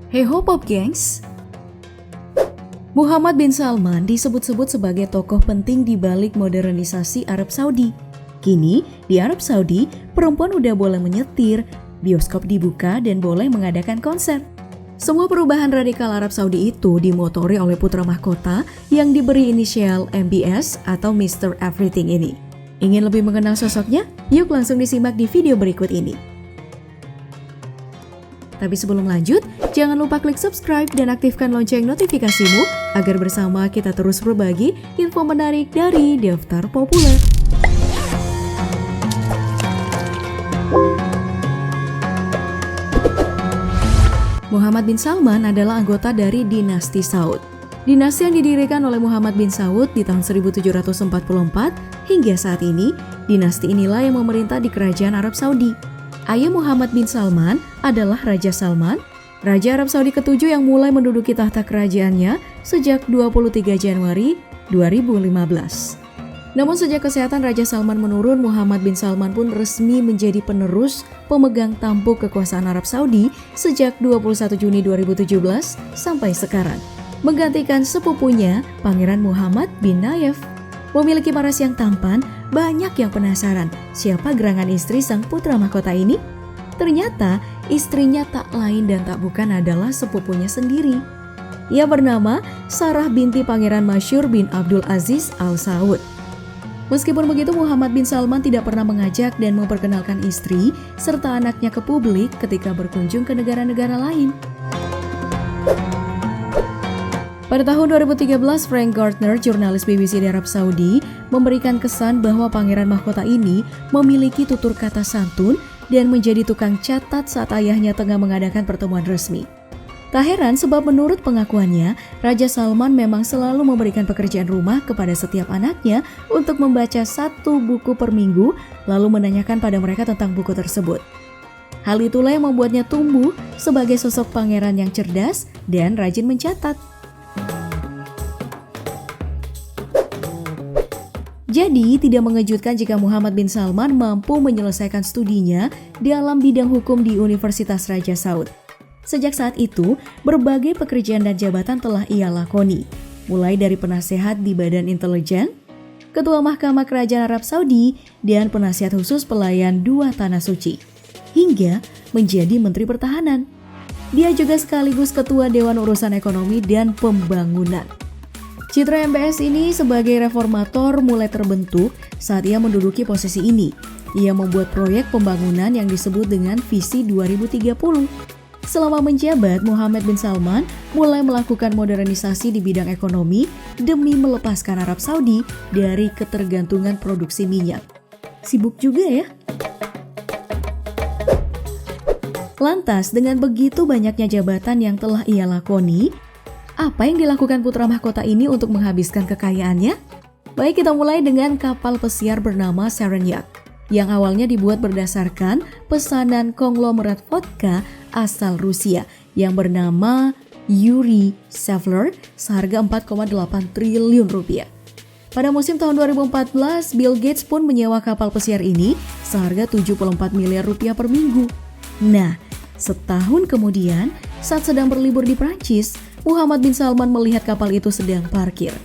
Hey ho Pop Gengs! Muhammad bin Salman disebut-sebut sebagai tokoh penting di balik modernisasi Arab Saudi. Kini, di Arab Saudi, perempuan udah boleh menyetir, bioskop dibuka dan boleh mengadakan konser. Semua perubahan radikal Arab Saudi itu dimotori oleh putra mahkota yang diberi inisial MBS atau Mr. Everything ini. Ingin lebih mengenal sosoknya? Yuk langsung disimak di video berikut ini. Tapi sebelum lanjut, jangan lupa klik subscribe dan aktifkan lonceng notifikasimu agar bersama kita terus berbagi info menarik dari Daftar Populer. Muhammad bin Salman adalah anggota dari dinasti Saud. Dinasti yang didirikan oleh Muhammad bin Saud di tahun 1744 hingga saat ini, dinasti inilah yang memerintah di kerajaan Arab Saudi. Ayah Muhammad bin Salman adalah Raja Salman, Raja Arab Saudi ke-7 yang mulai menduduki tahta kerajaannya sejak 23 Januari 2015. Namun sejak kesehatan Raja Salman menurun, Muhammad bin Salman pun resmi menjadi penerus pemegang tampuk kekuasaan Arab Saudi sejak 21 Juni 2017 sampai sekarang, menggantikan sepupunya Pangeran Muhammad bin Nayef. Memiliki paras yang tampan, banyak yang penasaran siapa gerangan istri sang putra mahkota ini. Ternyata istrinya tak lain dan tak bukan adalah sepupunya sendiri. Ia bernama Sarah binti Pangeran Masyhur bin Abdul Aziz Al Saud. Meskipun begitu, Muhammad bin Salman tidak pernah mengajak dan memperkenalkan istri serta anaknya ke publik ketika berkunjung ke negara-negara lain. Pada tahun 2013, Frank Gardner, jurnalis BBC di Arab Saudi, memberikan kesan bahwa pangeran mahkota ini memiliki tutur kata santun dan menjadi tukang catat saat ayahnya tengah mengadakan pertemuan resmi. Tak heran sebab menurut pengakuannya, Raja Salman memang selalu memberikan pekerjaan rumah kepada setiap anaknya untuk membaca 1 buku per minggu, lalu menanyakan pada mereka tentang buku tersebut. Hal itulah yang membuatnya tumbuh sebagai sosok pangeran yang cerdas dan rajin mencatat. Jadi, tidak mengejutkan jika Muhammad bin Salman mampu menyelesaikan studinya dalam bidang hukum di Universitas Raja Saud. Sejak saat itu, berbagai pekerjaan dan jabatan telah ia lakoni, mulai dari penasehat di Badan Intelijen, Ketua Mahkamah Kerajaan Arab Saudi, dan penasihat khusus pelayan 2 Tanah Suci, hingga menjadi Menteri Pertahanan. Dia juga sekaligus Ketua Dewan Urusan Ekonomi dan Pembangunan. Citra MBS ini sebagai reformator mulai terbentuk saat ia menduduki posisi ini. Ia membuat proyek pembangunan yang disebut dengan Visi 2030. Selama menjabat, Muhammad bin Salman mulai melakukan modernisasi di bidang ekonomi demi melepaskan Arab Saudi dari ketergantungan produksi minyak. Sibuk juga ya? Lantas, dengan begitu banyaknya jabatan yang telah ia lakoni, apa yang dilakukan putra mahkota ini untuk menghabiskan kekayaannya? Baik, kita mulai dengan kapal pesiar bernama Serenyak, yang awalnya dibuat berdasarkan pesanan konglomerat vodka asal Rusia yang bernama Yuri Savler seharga 4,8 triliun rupiah. Pada musim tahun 2014, Bill Gates pun menyewa kapal pesiar ini seharga 74 miliar rupiah per minggu. Nah, setahun kemudian, saat sedang berlibur di Prancis, Muhammad bin Salman melihat kapal itu sedang parkir.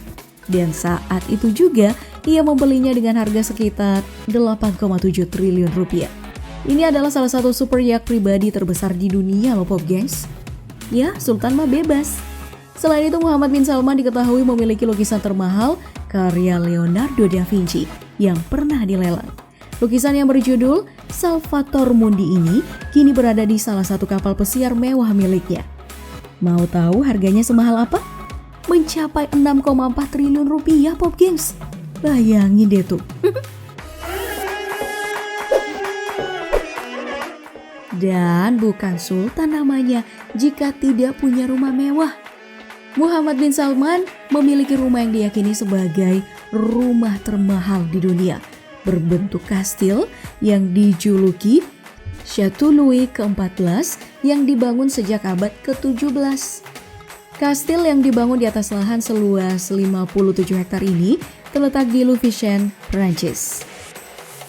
Dan saat itu juga, ia membelinya dengan harga sekitar 8,7 triliun rupiah. Ini adalah salah satu super yacht pribadi terbesar di dunia loh Pop Gengs. Ya, Sultan mah bebas. Selain itu, Muhammad bin Salman diketahui memiliki lukisan termahal karya Leonardo da Vinci yang pernah dilelang. Lukisan yang berjudul Salvator Mundi ini kini berada di salah satu kapal pesiar mewah miliknya. Mau tahu harganya semahal apa? Mencapai 6,4 triliun rupiah Pop Gengs. Bayangin deh tuh. Dan bukan sultan namanya jika tidak punya rumah mewah. Muhammad bin Salman memiliki rumah yang diyakini sebagai rumah termahal di dunia, berbentuk kastil yang dijuluki Chateau Louis ke-14 yang dibangun sejak abad ke-17. Kastil yang dibangun di atas lahan seluas 57 hektar ini terletak di Louveciennes, Prancis.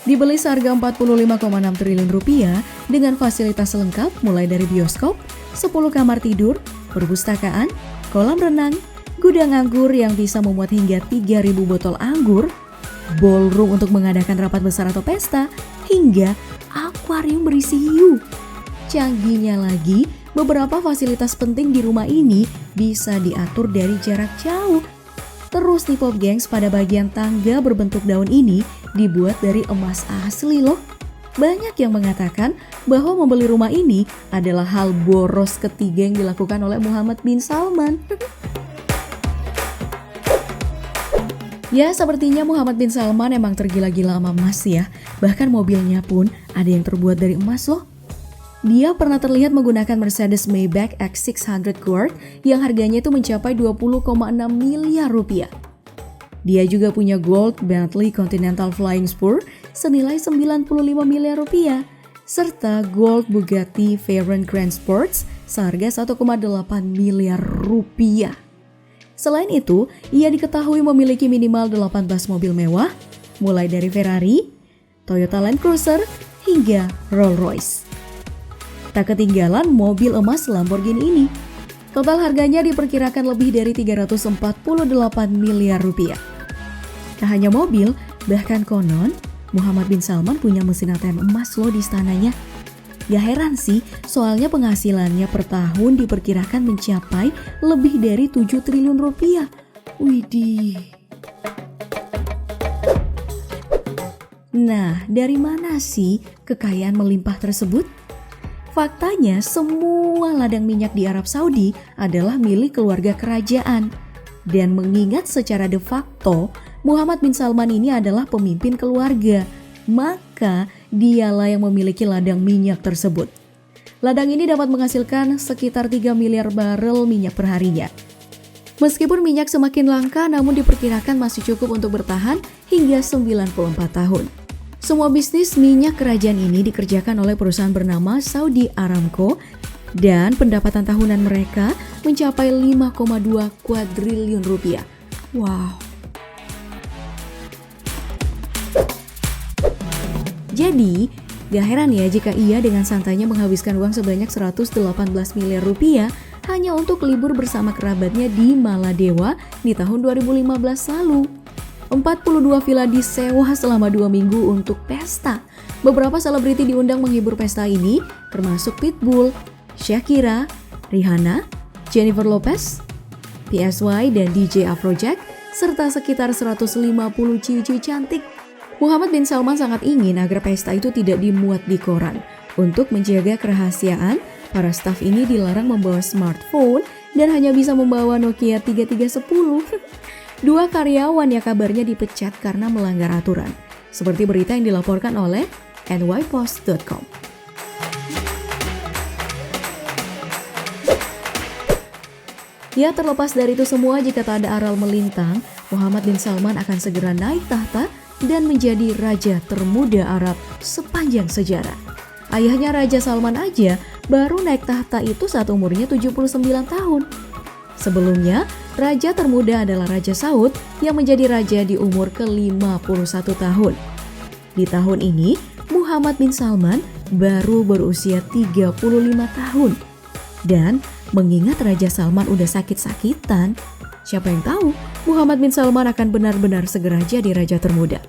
Dibeli seharga 45,6 triliun rupiah dengan fasilitas lengkap mulai dari bioskop, 10 kamar tidur, perpustakaan, kolam renang, gudang anggur yang bisa memuat hingga 3.000 botol anggur, ballroom untuk mengadakan rapat besar atau pesta, hingga akuarium berisi hiu. Canggihnya lagi, beberapa fasilitas penting di rumah ini bisa diatur dari jarak jauh. Terus nih Pop Gengs, pada bagian tangga berbentuk daun ini dibuat dari emas asli loh. Banyak yang mengatakan bahwa membeli rumah ini adalah hal boros ketiga yang dilakukan oleh Muhammad bin Salman. Ya, sepertinya Muhammad bin Salman emang tergila-gila sama emas ya. Bahkan mobilnya pun ada yang terbuat dari emas loh. Dia pernah terlihat menggunakan Mercedes Maybach X600 Court yang harganya itu mencapai 20,6 miliar rupiah. Dia juga punya gold Bentley Continental Flying Spur senilai 95 miliar rupiah, serta gold Bugatti Veyron Grand Sports seharga 1,8 miliar rupiah. Selain itu, ia diketahui memiliki minimal 18 mobil mewah, mulai dari Ferrari, Toyota Land Cruiser, hingga Rolls-Royce. Tak ketinggalan mobil emas Lamborghini ini. Total harganya diperkirakan lebih dari 348 miliar rupiah. Tak hanya mobil, bahkan konon Muhammad bin Salman punya mesin ATM emas loh di istananya. Gak heran sih, soalnya penghasilannya per tahun diperkirakan mencapai lebih dari 7 triliun rupiah. Widih. Nah, dari mana sih kekayaan melimpah tersebut? Faktanya, semua ladang minyak di Arab Saudi adalah milik keluarga kerajaan. Dan mengingat secara de facto, Muhammad bin Salman ini adalah pemimpin keluarga, maka dialah yang memiliki ladang minyak tersebut. Ladang ini dapat menghasilkan sekitar 3 miliar barel minyak per harinya. Meskipun minyak semakin langka, namun diperkirakan masih cukup untuk bertahan hingga 94 tahun. Semua bisnis minyak kerajaan ini dikerjakan oleh perusahaan bernama Saudi Aramco dan pendapatan tahunan mereka mencapai 5,2 kuadriliun rupiah. Wow. Jadi, gak heran ya jika ia dengan santainya menghabiskan uang sebanyak 118 miliar rupiah hanya untuk libur bersama kerabatnya di Maladewa di tahun 2015 lalu. 42 villa disewa selama 2 minggu untuk pesta. Beberapa selebriti diundang menghibur pesta ini, termasuk Pitbull, Shakira, Rihanna, Jennifer Lopez, PSY dan DJ Afrojack, serta sekitar 150 ciwi-ciwi cantik. Muhammad bin Salman sangat ingin agar pesta itu tidak dimuat di koran. Untuk menjaga kerahasiaan, para staf ini dilarang membawa smartphone dan hanya bisa membawa Nokia 3310. 2 karyawan yang kabarnya dipecat karena melanggar aturan, seperti berita yang dilaporkan oleh nypost.com. Ya, terlepas dari itu semua, jika tak ada aral melintang, Muhammad bin Salman akan segera naik tahta dan menjadi raja termuda Arab sepanjang sejarah. Ayahnya Raja Salman aja baru naik tahta itu saat umurnya 79 tahun. Sebelumnya, raja termuda adalah Raja Saud yang menjadi raja di umur ke-51 tahun. Di tahun ini, Muhammad bin Salman baru berusia 35 tahun. Dan mengingat Raja Salman udah sakit-sakitan, siapa yang tahu Muhammad bin Salman akan benar-benar segera jadi raja termuda.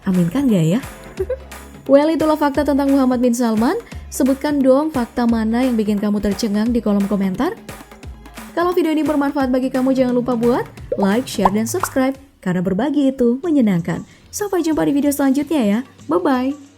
Amin kan gak ya? Well, itulah fakta tentang Muhammad bin Salman. Sebutkan dong fakta mana yang bikin kamu tercengang di kolom komentar. Kalau video ini bermanfaat bagi kamu, jangan lupa buat like, share, dan subscribe. Karena berbagi itu menyenangkan. Sampai jumpa di video selanjutnya ya. Bye-bye.